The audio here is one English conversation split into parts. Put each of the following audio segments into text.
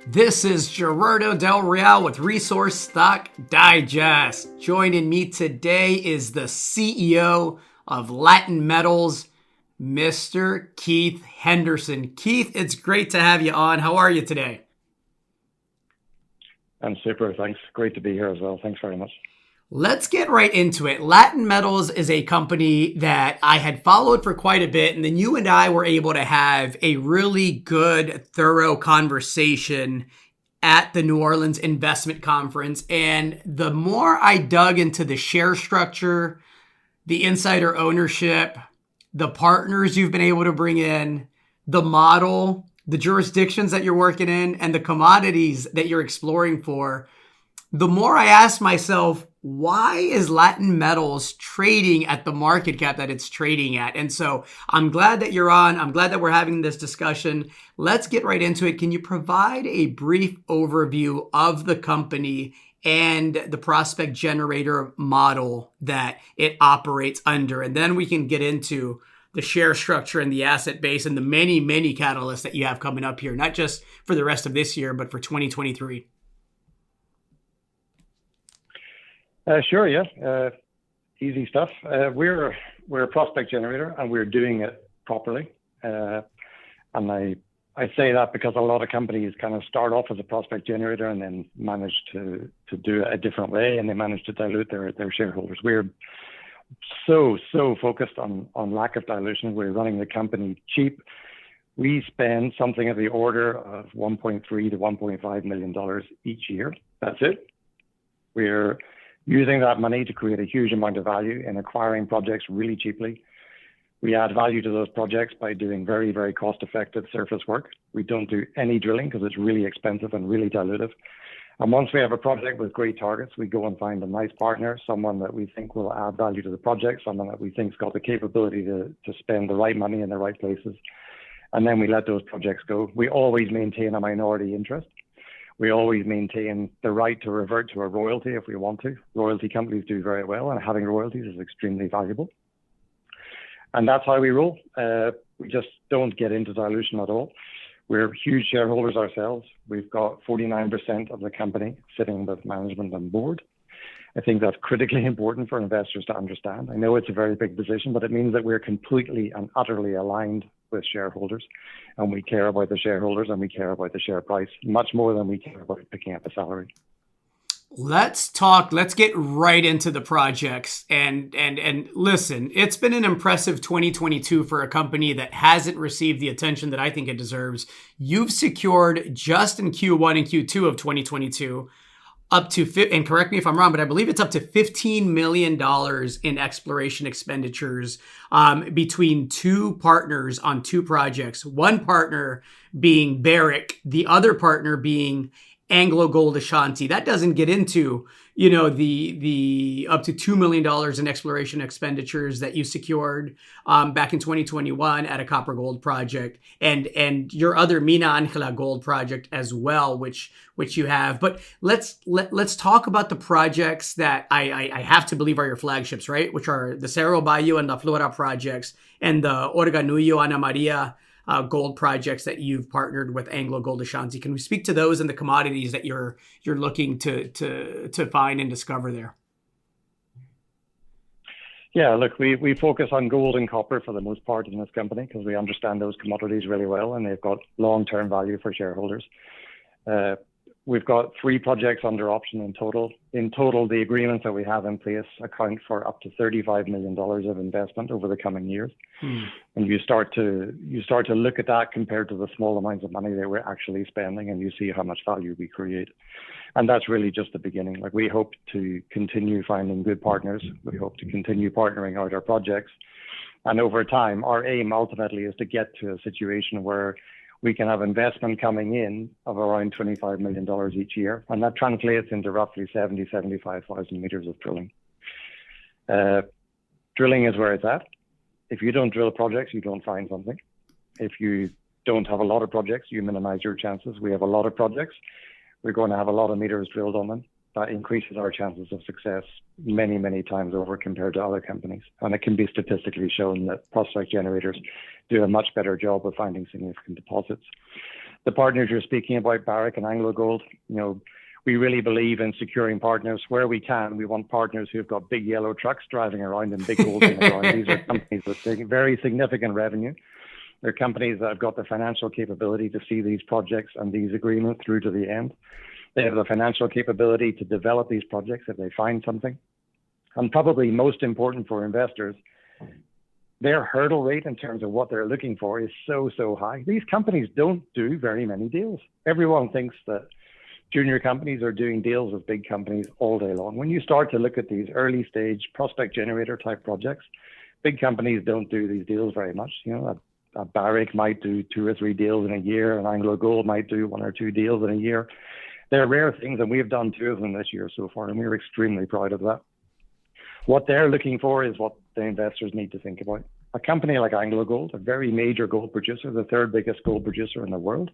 This is Gerardo Del Real with Resource Stock Digest. Joining me today is the CEO of Latin Metals, Mr. Keith Henderson. Keith, it's great to have you on. How are you today? I'm super. Thanks. Great to be here as well. Thanks very much. Let's get right into it. Latin Metals is a company that I had followed for quite a bit, and then you and I were able to have a really good, thorough conversation at the New Orleans Investment Conference. And the more I dug into the share structure, the insider ownership, the partners you've been able to bring in, the model, the jurisdictions that you're working in, and the commodities that you're exploring for, the more I asked myself, why is Latin Metals trading at the market cap that it's trading at? And so I'm glad that you're on. I'm glad that we're having this discussion. Let's get right into it. Can you provide a brief overview of the company and the prospect generator model that it operates under? And then we can get into the share structure and the asset base and the many, many catalysts that you have coming up here, not just for the rest of this year, but for 2023. Sure, yeah. Easy stuff. We're a prospect generator, and we're doing it properly. And I say that because a lot of companies kind of start off as a prospect generator and then manage to do it a different way, and they manage to dilute their shareholders. We're so focused on lack of dilution. We're running the company cheap. We spend something of the order of $1.3 to $1.5 million each year. That's it. We're using that money to create a huge amount of value in acquiring projects really cheaply. We add value to those projects by doing very, very cost-effective surface work. We don't do any drilling because it's really expensive and really dilutive. And once we have a project with great targets, we go and find a nice partner, someone that we think will add value to the project, someone that we think's got the capability to spend the right money in the right places. And then we let those projects go. We always maintain a minority interest. We always maintain the right to revert to a royalty if we want to. Royalty companies do very well, and having royalties is extremely valuable. And that's how we roll. We just don't get into dilution at all. We're huge shareholders ourselves. We've got 49% of the company sitting with management and board. I think that's critically important for investors to understand. I know it's a very big position, but it means that we're completely and utterly aligned with shareholders, and we care about the shareholders, and we care about the share price much more than we care about picking up a salary. Let's get right into the projects and listen, it's been an impressive 2022 for a company that hasn't received the attention that I think it deserves. You've secured just in Q1 and Q2 of 2022 up to, and correct me if I'm wrong, but I believe it's up to $15 million in exploration expenditures between two partners on two projects. One partner being Barrick, the other partner being AngloGold Ashanti. That doesn't get into, the up to $2 million in exploration expenditures that you secured back in 2021 at a copper gold project and your other Mina Angela gold project as well, which you have. But let's talk about the projects that I have to believe are your flagships, right? Which are the Cerro Bayo and La Flora projects and the Organullo Ana Maria gold projects that you've partnered with AngloGold Ashanti. Can we speak to those and the commodities that you're looking to find and discover there? Yeah, look, we focus on gold and copper for the most part in this company because we understand those commodities really well, and they've got long-term value for shareholders. We've got 3 projects under option in total. In total, the agreements that we have in place account for up to $35 million of investment over the coming years. And you start to look at that compared to the small amounts of money that we're actually spending, and you see how much value we create. And that's really just the beginning. Like, we hope to continue finding good partners. We hope to continue partnering out our projects. And over time, our aim ultimately is to get to a situation where we can have investment coming in of around $25 million each year. And that translates into roughly 75,000 meters of drilling. Drilling is where it's at. If you don't drill projects, you don't find something. If you don't have a lot of projects, you minimize your chances. We have a lot of projects. We're going to have a lot of meters drilled on them. that increases our chances of success many, many times over compared to other companies. And it can be statistically shown that prospect generators do a much better job of finding significant deposits. The partners you're speaking about, Barrick and AngloGold, we really believe in securing partners where we can. We want partners who've got big yellow trucks driving around in big holes in the ground. These are companies with very significant revenue. They're companies that have got the financial capability to see these projects and these agreements through to the end. They have the financial capability to develop these projects if they find something. And probably most important for investors, their hurdle rate in terms of what they're looking for is so high. These companies don't do very many deals. Everyone thinks that junior companies are doing deals with big companies all day long. When you start to look at these early stage prospect generator type projects, big companies don't do these deals very much. A Barrick might do 2 or 3 deals in a year, and AngloGold might do 1 or 2 deals in a year. They're rare things, and we've done 2 of them this year so far, and we're extremely proud of that. What they're looking for is what the investors need to think about. A company like AngloGold, a very major gold producer, the 3rd biggest gold producer in the world,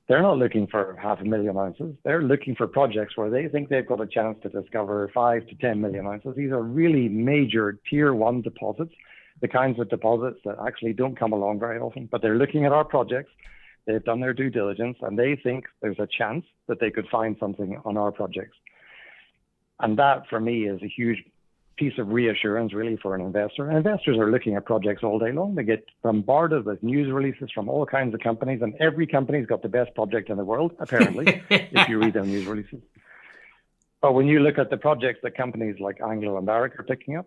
they're not looking for 500,000 ounces. They're looking for projects where they think they've got a chance to discover 5 to 10 million ounces. These are really major tier 1 deposits, the kinds of deposits that actually don't come along very often. But they're looking at our projects, they've done their due diligence, and they think there's a chance that they could find something on our projects. And that, for me, is a huge piece of reassurance, really, for an investor. And investors are looking at projects all day long. They get bombarded with news releases from all kinds of companies, and every company's got the best project in the world, apparently, if you read their news releases. But when you look at the projects that companies like Anglo and Barrick are picking up,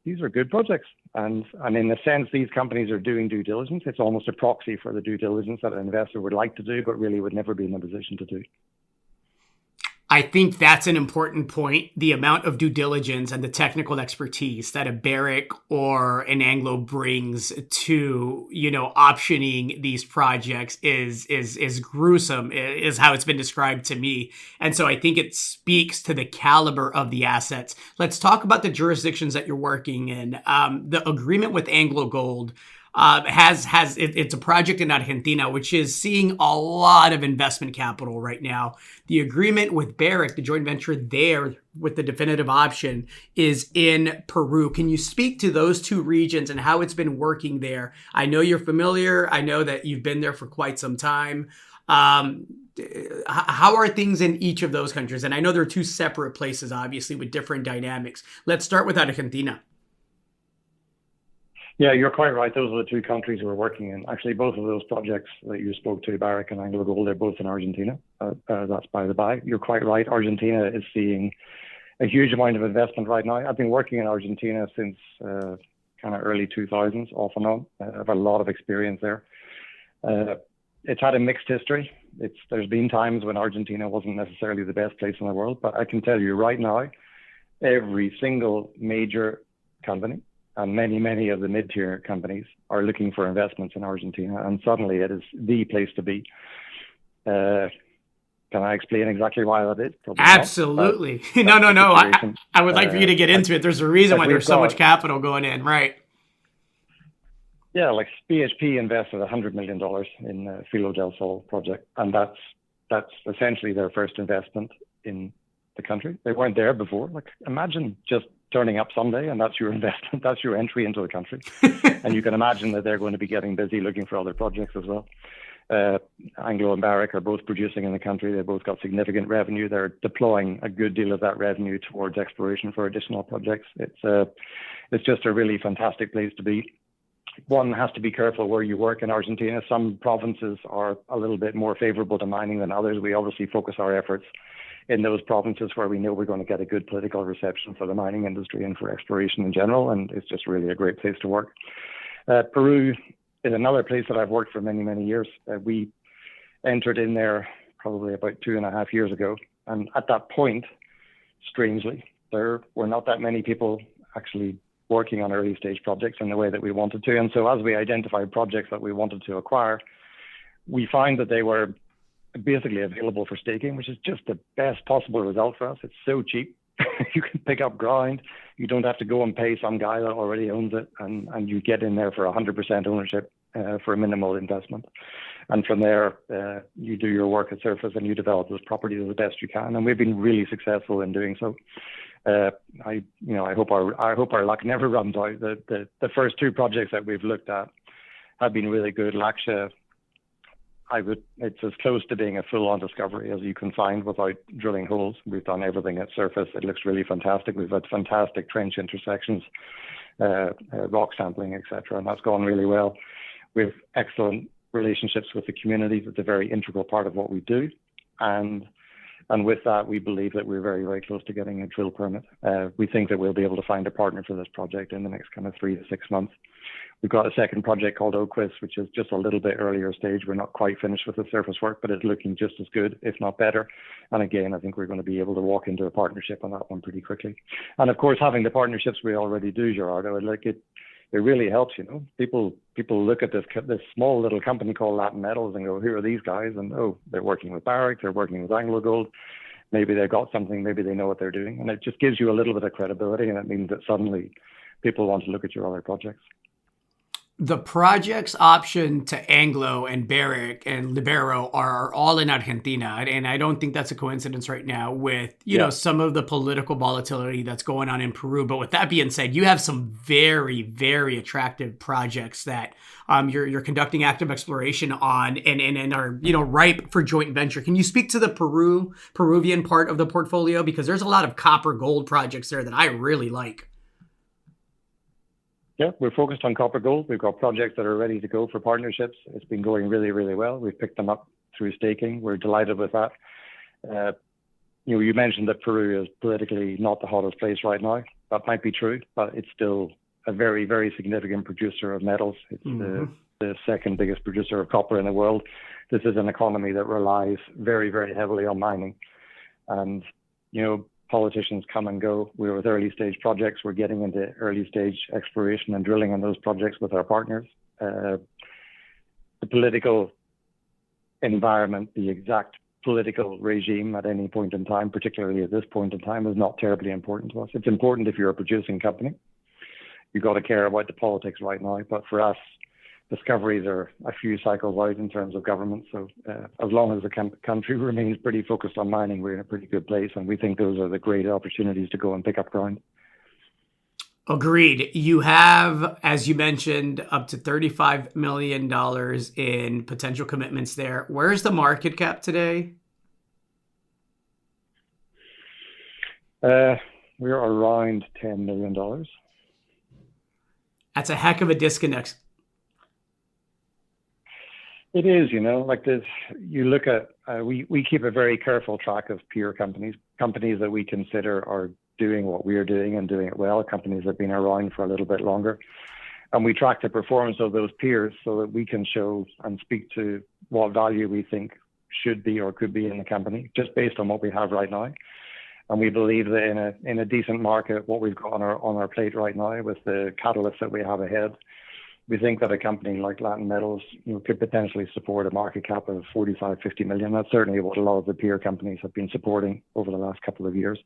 these are good projects. And in a sense, these companies are doing due diligence. It's almost a proxy for the due diligence that an investor would like to do, but really would never be in a position to do. I think that's an important point. The amount of due diligence and the technical expertise that a Barrick or an Anglo brings to, optioning these projects is gruesome, is how it's been described to me. And so I think it speaks to the caliber of the assets. Let's talk about the jurisdictions that you're working in. The agreement with AngloGold it's a project in Argentina, which is seeing a lot of investment capital right now. The agreement with Barrick, the joint venture there with the definitive option, is in Peru. Can you speak to those 2 regions and how it's been working there? I know you're familiar. I know that you've been there for quite some time. How are things in each of those countries? And I know they're 2 separate places, obviously, with different dynamics. Let's start with Argentina. Yeah, you're quite right. Those are the 2 countries we're working in. Actually, both of those projects that you spoke to, Barrick and AngloGold, they're both in Argentina. That's by the by. You're quite right. Argentina is seeing a huge amount of investment right now. I've been working in Argentina since kind of early 2000s, off and on. I have a lot of experience there. It's had a mixed history. There's been times when Argentina wasn't necessarily the best place in the world, but I can tell you right now, every single major company and many of the mid-tier companies are looking for investments in Argentina, and suddenly it is the place to be. Can I explain exactly why that is? Probably absolutely. Not, no. I would like for you to get into it. There's a reason why there's so much capital going in, right? Yeah, like BHP invested $100 million in the Filo del Sol project, and that's essentially their first investment in the country. They weren't there before. Like, imagine just turning up someday and that's your investment, that's your entry into the country. And you can imagine that they're going to be getting busy looking for other projects as well. Anglo and Barrick are both producing in the country. They've both got significant revenue. They're deploying a good deal of that revenue towards exploration for additional projects. It's just a really fantastic place to be. One has to be careful where you work in Argentina. Some provinces are a little bit more favorable to mining than others. We obviously focus our efforts in those provinces where we know we're going to get a good political reception for the mining industry and for exploration in general, and it's just really a great place to work. Peru is another place that I've worked for many years. We entered in there probably about 2.5 years ago, and at that point, strangely, there were not that many people actually working on early stage projects in the way that we wanted to. And so as we identified projects that we wanted to acquire, we find that they were basically available for staking, which is just the best possible result for us. It's so cheap. You can pick up ground. You don't have to go and pay some guy that already owns it, and you get in there for 100% ownership for a minimal investment. And from there, you do your work at surface and you develop those properties the best you can. And we've been really successful in doing so. I hope our luck never runs out. The first two projects that we've looked at have been really good. Laksha, it's as close to being a full-on discovery as you can find without drilling holes. We've done everything at surface. It looks really fantastic. We've had fantastic trench intersections, rock sampling, etc., and that's gone really well. We have excellent relationships with the communities. It's a very integral part of what we do, and with that, we believe that we're very, very close to getting a drill permit. We think that we'll be able to find a partner for this project in the next kind of 3 to 6 months. We've got a second project called Oquist, which is just a little bit earlier stage. We're not quite finished with the surface work, but it's looking just as good, if not better. And again, I think we're going to be able to walk into a partnership on that one pretty quickly. And of course, having the partnerships we already do, Gerardo, it really helps. People look at this small little company called Latin Metals and go, who are these guys? And they're working with Barrick, they're working with AngloGold. Maybe they've got something, maybe they know what they're doing. And it just gives you a little bit of credibility, and it means that suddenly people want to look at your other projects. The projects option to Anglo and Barrick and Libero are all in Argentina. And I don't think that's a coincidence right now with, you know, some of the political volatility that's going on in Peru. But with that being said, you have some very, very attractive projects that you're conducting active exploration on and are, ripe for joint venture. Can you speak to the Peruvian part of the portfolio? Because there's a lot of copper gold projects there that I really like. Yeah, we're focused on copper gold. We've got projects that are ready to go for partnerships. It's been going really, really well. We've picked them up through staking. We're delighted with that. You mentioned that Peru is politically not the hottest place right now. That might be true, but it's still a very, very significant producer of metals. It's the second biggest producer of copper in the world. This is an economy that relies very, very heavily on mining. And, politicians come and go. We're with early stage projects. We're getting into early stage exploration and drilling on those projects with our partners. The political environment, the exact political regime at any point in time, particularly at this point in time, is not terribly important to us. It's important if you're a producing company. You've got to care about the politics right now. But for us, discoveries are a few cycles out in terms of government. So as long as the country remains pretty focused on mining, we're in a pretty good place. And we think those are the great opportunities to go and pick up ground. Agreed. You have, as you mentioned, up to $35 million in potential commitments there. Where's the market cap today? We're around $10 million. That's a heck of a disconnect. It is, you look at, we keep a very careful track of peer companies that we consider are doing what we're doing and doing it well, companies that have been around for a little bit longer. And we track the performance of those peers so that we can show and speak to what value we think should be or could be in the company, just based on what we have right now. And we believe that in a decent market, what we've got on our plate right now with the catalysts that we have ahead, we think that a company like Latin Metals could potentially support a market cap of 45, 50 million. That's certainly what a lot of the peer companies have been supporting over the last couple of years.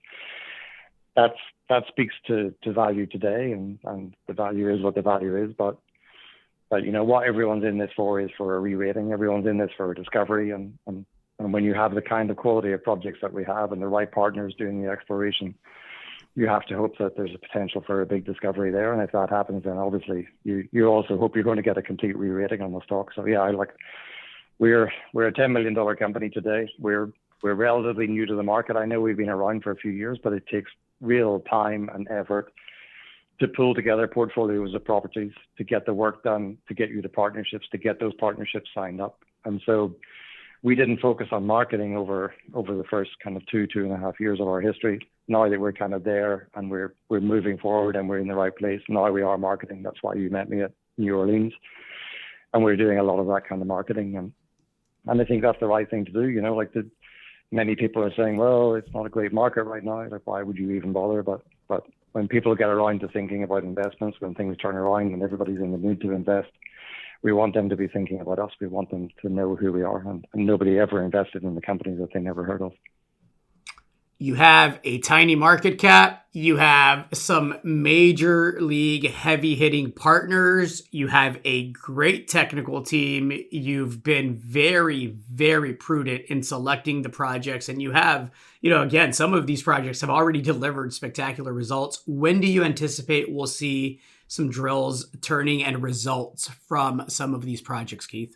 That speaks to value today, and the value is what the value is. But what everyone's in this for is for a re-rating. Everyone's in this for a discovery. And when you have the kind of quality of projects that we have and the right partners doing the exploration, you have to hope that there's a potential for a big discovery there. And if that happens, then obviously you also hope you're going to get a complete re-rating on the stock. So yeah, we're a $10 million company today. We're relatively new to the market. I know we've been around for a few years, but it takes real time and effort to pull together portfolios of properties, to get the work done, to get you the partnerships, to get those partnerships signed up. And so we didn't focus on marketing over the first kind of 2.5 years of our history. Now that we're kind of there and we're moving forward and we're in the right place, now we are marketing. That's why you met me at New Orleans. And we're doing a lot of that kind of marketing. And I think that's the right thing to do. Many people are saying, well, it's not a great market right now. Like, why would you even bother? But when people get around to thinking about investments, when things turn around and everybody's in the mood to invest, we want them to be thinking about us. We want them to know who we are. And nobody ever invested in the companies that they never heard of. You have a tiny market cap. You have some major league heavy hitting partners. You have a great technical team. You've been very, very prudent in selecting the projects. And you have, again, some of these projects have already delivered spectacular results. When do you anticipate we'll see some drills turning and results from some of these projects, Keith?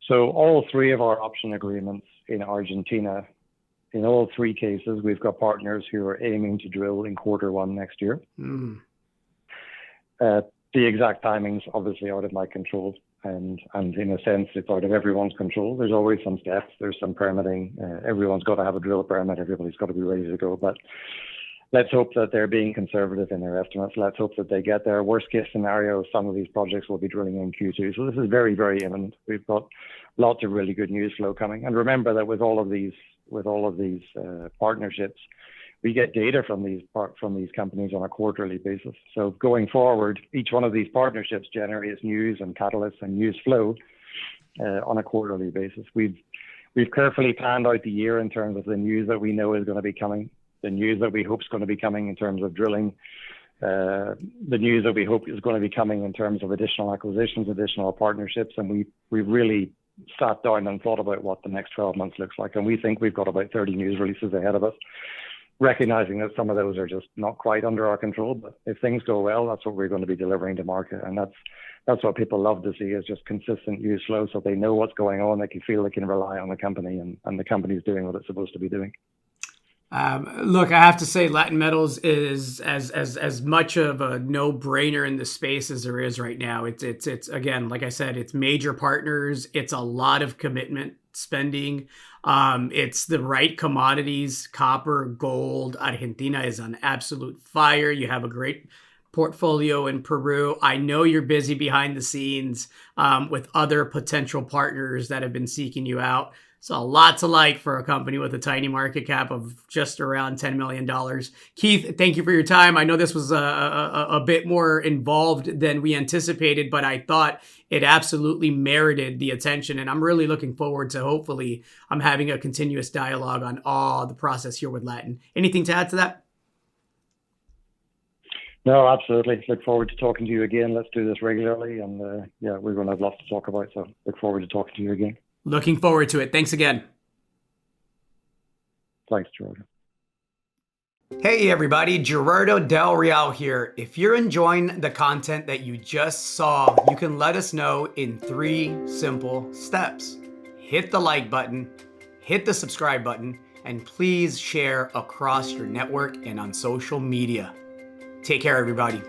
So all three of our option agreements in Argentina, in all three cases, we've got partners who are aiming to drill in Q1 next year. The exact timings obviously out of my control, and in a sense, it's out of everyone's control. There's always some steps, there's some permitting. Everyone's got to have a drill permit. Everybody's got to be ready to go. But let's hope that they're being conservative in their estimates. Let's hope that they get there. Worst case scenario, some of these projects will be drilling in Q2. So this is very, very imminent. We've got lots of really good news flow coming. And remember that with all of these partnerships, we get data from these companies on a quarterly basis. So going forward, each one of these partnerships generates news and catalysts and news flow on a quarterly basis. We've carefully planned out the year in terms of the news that we know is going to be coming, the news that we hope is going to be coming in terms of drilling, the news that we hope is going to be coming in terms of additional acquisitions, additional partnerships, and we've really sat down and thought about what the next 12 months looks like. And we think we've got about 30 news releases ahead of us, recognizing that some of those are just not quite under our control. But if things go well, that's what we're going to be delivering to market. And that's what people love to see, is just consistent news flow, so they know what's going on. They can feel they can rely on the company, and the company's doing what it's supposed to be doing. Look, I have to say Latin Metals is as much of a no-brainer in the space as there is right now. It's again, like I said, it's major partners. It's a lot of commitment spending. It's the right commodities, copper, gold. Argentina is on absolute fire. You have a great portfolio in Peru. I know you're busy behind the scenes with other potential partners that have been seeking you out. So a lot to like for a company with a tiny market cap of just around $10 million. Keith, thank you for your time. I know this was a bit more involved than we anticipated, but I thought it absolutely merited the attention. And I'm really looking forward to, hopefully, I'm having a continuous dialogue on all the process here with Latin. Anything to add to that? No, absolutely. Look forward to talking to you again. Let's do this regularly. And we're going to have lots to talk about. So look forward to talking to you again. Looking forward to it. Thanks again. Thanks, Gerardo. Hey everybody, Gerardo Del Real here. If you're enjoying the content that you just saw, you can let us know in 3 simple steps. Hit the like button, hit the subscribe button, and please share across your network and on social media. Take care, everybody.